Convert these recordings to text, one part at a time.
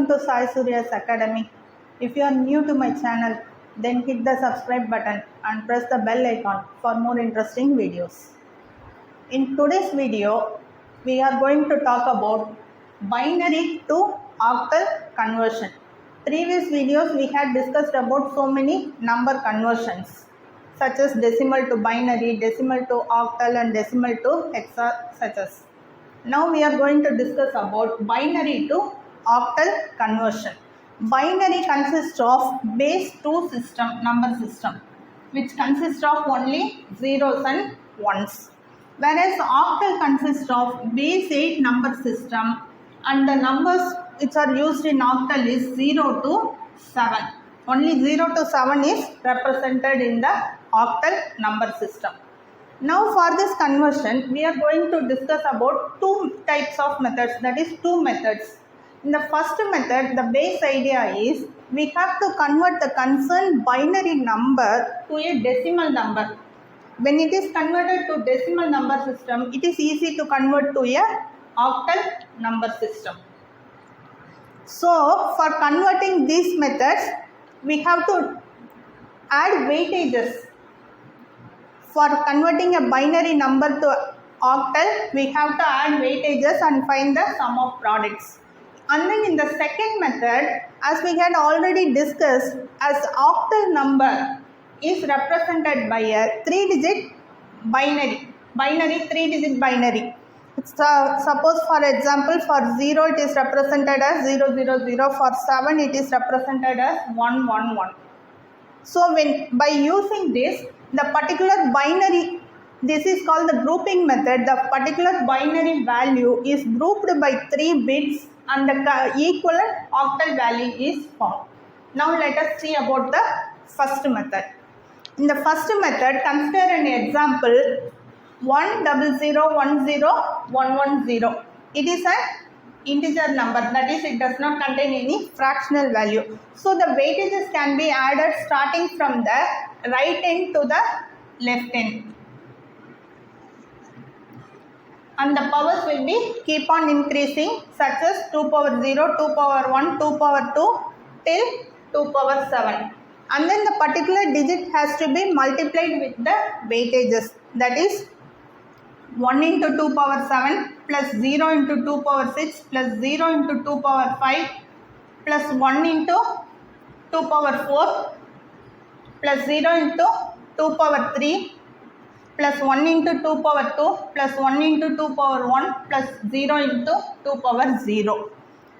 Welcome to Sai Surya's Academy. If you are new to my channel, then hit the subscribe button and press the bell icon for more interesting videos. In today's video, we are going to talk about binary to octal conversion. Previous videos we had discussed about so many number conversions such as decimal to binary, decimal to octal and decimal to hexa such as. Now we are going to discuss about binary to octal conversion. Binary consists of base 2 system, number system, which consists of only zeros and ones. Whereas octal consists of base 8 number system and the numbers which are used in octal is 0 to 7. Only 0 to 7 is represented in the octal number system. Now for this conversion, we are going to discuss about two types of methods, that is two methods. In the first method, the base idea is we have to convert the concerned binary number to a decimal number. When it is converted to decimal number system, it is easy to convert to a octal number system. So for converting these methods, we have to add weightages. For converting a binary number to octal, we have to add weightages and find the sum of products. And then in the second method, as we had already discussed, as octal number is represented by a 3-digit binary, 3-digit binary. Suppose for example for 0 it is represented as 000, for 7 it is represented as 111. So by using this, the particular binary, this is called the grouping method, the particular binary value is grouped by 3 bits and the equivalent octal value is found. Now let us see about the first method. In the first method, consider an example 100101110. It is an integer number, that is it does not contain any fractional value. So the weightages can be added starting from the right end to the left end. And the powers will be keep on increasing such as 2 power 0, 2 power 1, 2 power 2 till 2 power 7. And then the particular digit has to be multiplied with the weightages, that is 1 into 2 power 7 plus 0 into 2 power 6 plus 0 into 2 power 5 plus 1 into 2 power 4 plus 0 into 2 power 3 plus 1 into 2 power 2 plus 1 into 2 power 1 plus 0 into 2 power 0.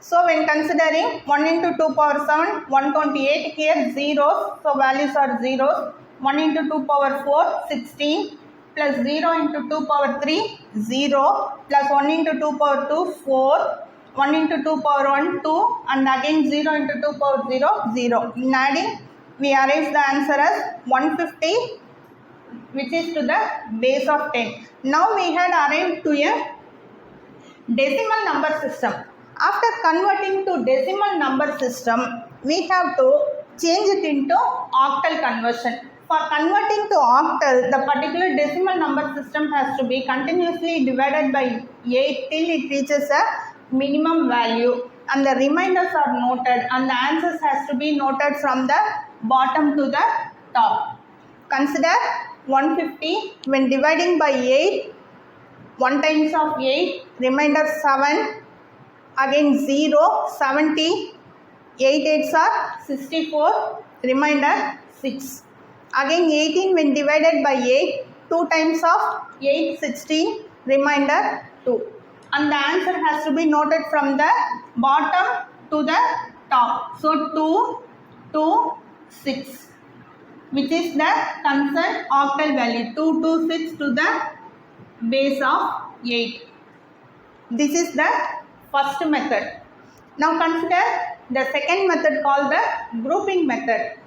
So when considering 1 into 2 power 7, 128, here zeros, so values are zeros. 1 into 2 power 4, 16 plus 0 into 2 power 3, 0 plus 1 into 2 power 2, 4, 1 into 2 power 1, 2 and again 0 into 2 power 0, 0. In adding, we arrive the answer as 150, which is to the base of 10. Now we had arrived to a decimal number system. After converting to decimal number system, we have to change it into octal conversion. For converting to octal, the particular decimal number system has to be continuously divided by 8 till it reaches a minimum value and the reminders are noted and the answers has to be noted from the bottom to the top. Consider 150 when dividing by 8, 1 times of 8, remainder 7, again 0, 70, 8 8s are 64, remainder 6. Again 18 when divided by 8, 2 times of 8, 16, remainder 2. And the answer has to be noted from the bottom to the top. So 2, 2, 6, which is the concerned octal value, 226 to the base of 8. This is the first method. Now consider the second method called the grouping method.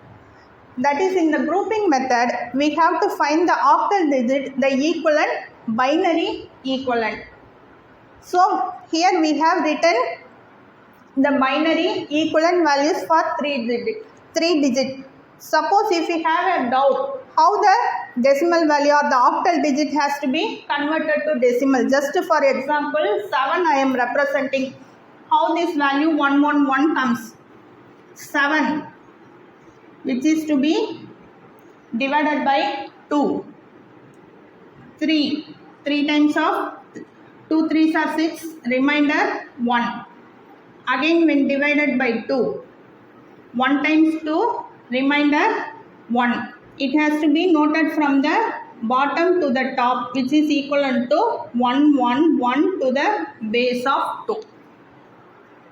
That is, in the grouping method, we have to find the octal digit, the equivalent, binary equivalent. So here we have written the binary equivalent values for 3 digit. Suppose if we have a doubt how the decimal value or the octal digit has to be converted to decimal. Just for example, 7 I am representing how this value 111 comes? 7, which is to be divided by 2. 3 times of 2 3s are 6, remainder 1. Again when divided by 2, 1 times 2, remainder 1. It has to be noted from the bottom to the top, which is equivalent to 111 to the base of 2.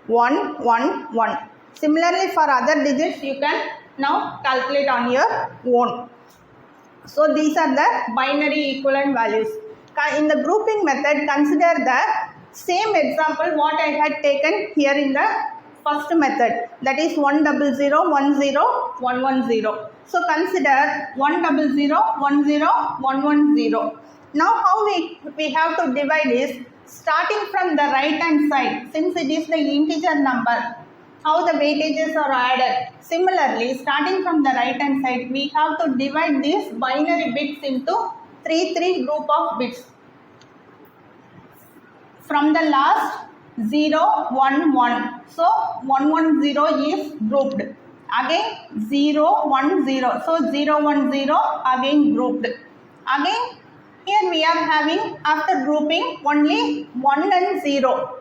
111. Similarly, for other digits, you can now calculate on your own. So, these are the binary equivalent values. In the grouping method, consider the same example what I had taken here in the first method, that is 100, 10, 110. So, consider 100, 10, 110. Now, how we have to divide is starting from the right hand side, since it is the integer number, how the weightages are added. Similarly, starting from the right hand side, we have to divide these binary bits into 3 group of bits. From the last 0, 1, 1. So, 110 is grouped. Again 0, 1, 0. So, 0, 1, 0 again grouped. Again, here we are having, after grouping, only 1 and 0.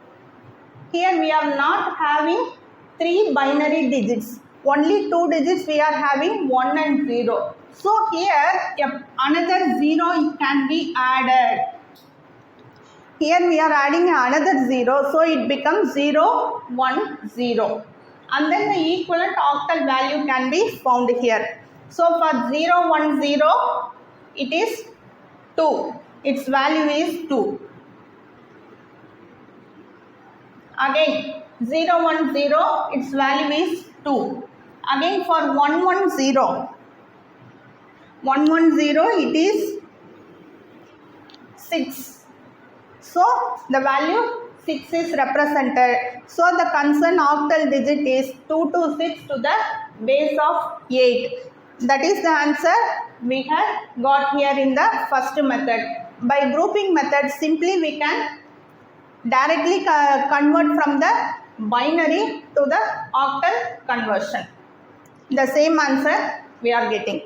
Here we are not having 3 binary digits. Only 2 digits we are having, 1 and 0. So, here another 0 can be added. Here we are adding another 0. So, it becomes 0, 1, 0. And then the equivalent octal value can be found here. So, for 0, 1, 0, it is 2. Its value is 2. Again 0, 1, 0, its value is 2. Again for 1, 1, 0, 1, 1, 0, it is 6. So the value 6 is represented. So the concerned octal digit is 226 to the base of 8. That is the answer we have got here in the first method. By grouping method, simply we can directly convert from the binary to the octal conversion. The same answer we are getting.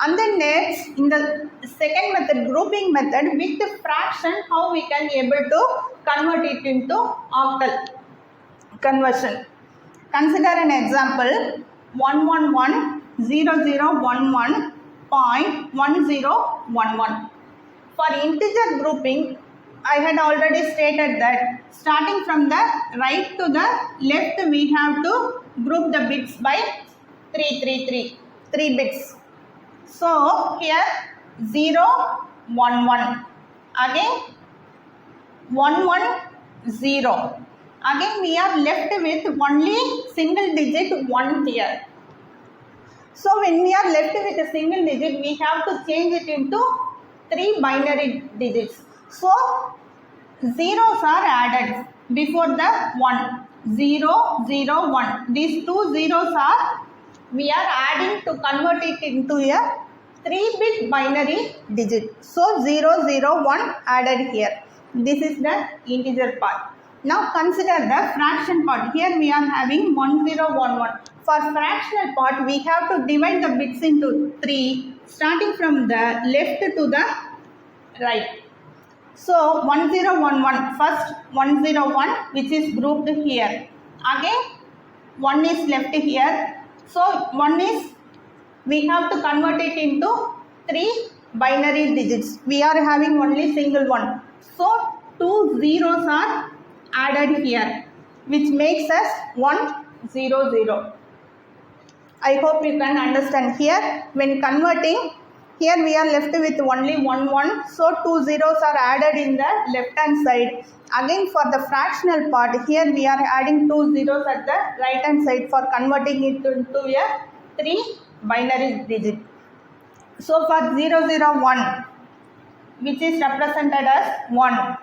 And then next, in the second method, grouping method, with the fraction, how we can able to convert it into octal conversion. Consider an example, 111,0011.1011. For integer grouping, I had already stated that starting from the right to the left, we have to group the bits by 3 bits. So, here 0, 1, 1. Again 1, 1, 0. Again we are left with only single digit 1 here. So, when we are left with a single digit, we have to change it into 3 binary digits. So, zeros are added before the 1. 0, 0, 1. These 2 zeros are, we are adding to convert it into a 3-bit binary digit. So, 0, 0, 1 added here. This is the integer part. Now, consider the fraction part. Here we are having 1011. For fractional part, we have to divide the bits into 3, starting from the left to the right. So, 1011, first 101, which is grouped here. Again, 1 is left here. So, 1 is, we have to convert it into 3 binary digits. We are having only single one. So, 2 zeros are added here, which makes us 100. I hope you can understand here. When converting, here we are left with only 1. So, 2 zeros are added in the left hand side. Again for the fractional part, here we are adding 2 zeros at the right hand side for converting it into a 3 binary digit. So, for 001, which is represented as 1.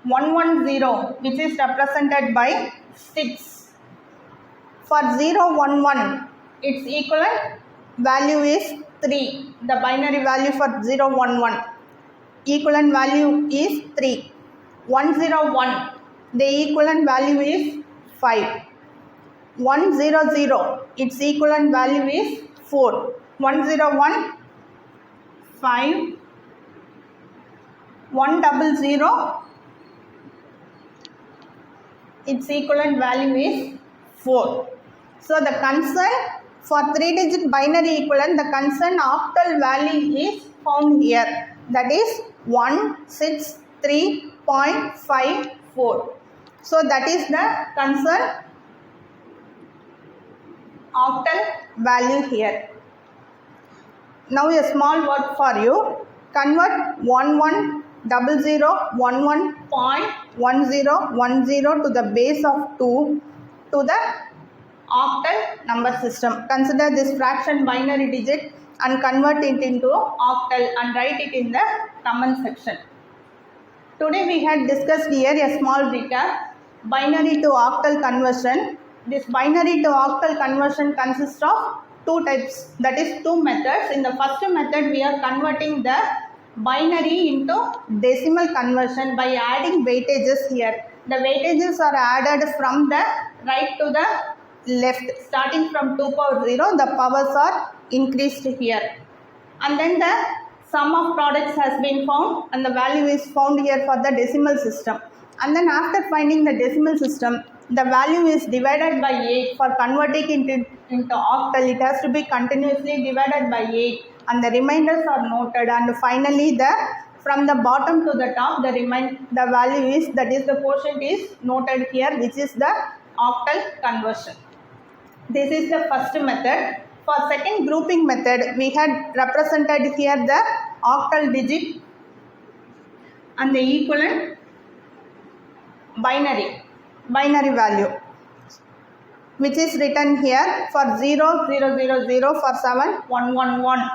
110, which is represented by 6. For 011, its equivalent value is 3. The binary value for 011, equivalent value is 3. 101, the equivalent value is 5. 100, its equivalent value is 4. 101, 5. 100, its equivalent value is 4. So the concerned for 3-digit binary equivalent, the concerned octal value is found here, that is 163.54. So that is the concerned octal value here. Now a small work for you. Convert 110011.1010 to the base of 2 to the octal number system. Consider this fraction binary digit and convert it into octal and write it in the comment section. Today we had discussed here a small recap. Binary to octal conversion. This binary to octal conversion consists of two types, that is two methods. In the first method we are converting the binary into decimal conversion by adding weightages here. The weightages are added from the right to the left, starting from 2 power 0, the powers are increased here, and then the sum of products has been found and the value is found here for the decimal system. And then after finding the decimal system, the value is divided by 8. For converting into octal, it has to be continuously divided by 8 and the remainders are noted, and finally from the bottom to the top the value is, that is the quotient is noted here, which is the octal conversion. This is the first method. For second grouping method, we had represented here the octal digit and the equivalent binary value, which is written here for 0, 0, 0, 0, for 7, 1, 1, 1.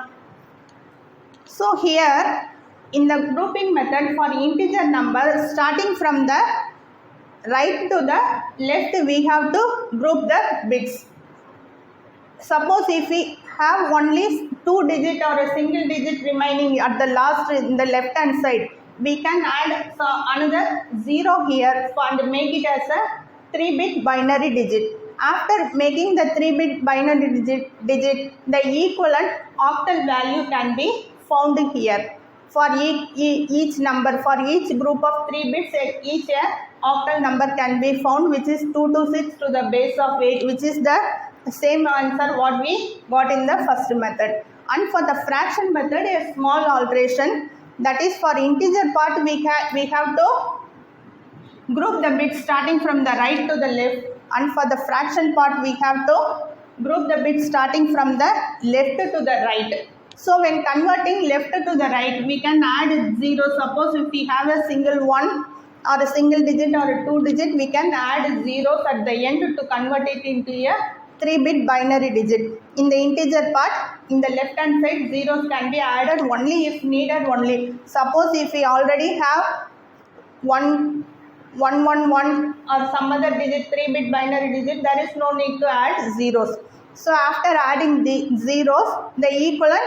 So here in the grouping method for integer number, starting from the right to the left, we have to group the bits. Suppose if we have only 2 digit or a single digit remaining at the last in the left hand side, we can add another 0 here and make it as a 3-bit binary digit. After making the 3-bit binary digit, the equivalent octal value can be found here. For each number, for each group of 3 bits, each octal number can be found, which is 226 to the base of 8, which is the same answer what we got in the first method. And for the fraction method, a small alteration, that is for integer part we have to group the bits starting from the right to the left, and for the fraction part we have to group the bits starting from the left to the right. So when converting left to the right, we can add 0. Suppose if we have a single 1 or a single digit or a 2 digit, we can add zeros at the end to convert it into a 3-bit binary digit. In the integer part, in the left hand side, zeros can be added only if needed only. Suppose if we already have 1, 1, 1, 1 or some other digit, 3-bit binary digit, there is no need to add zeros. So after adding the zeros, the equivalent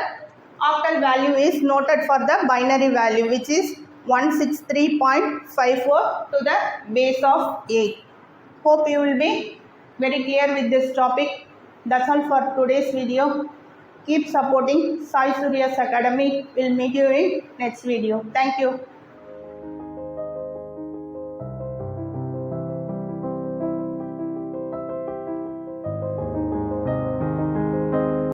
octal value is noted for the binary value, which is 163.54 to the base of 8. Hope you will be very clear with this topic. That's all for today's video. Keep supporting Sai Surya's Academy. We'll meet you in next video. Thank you.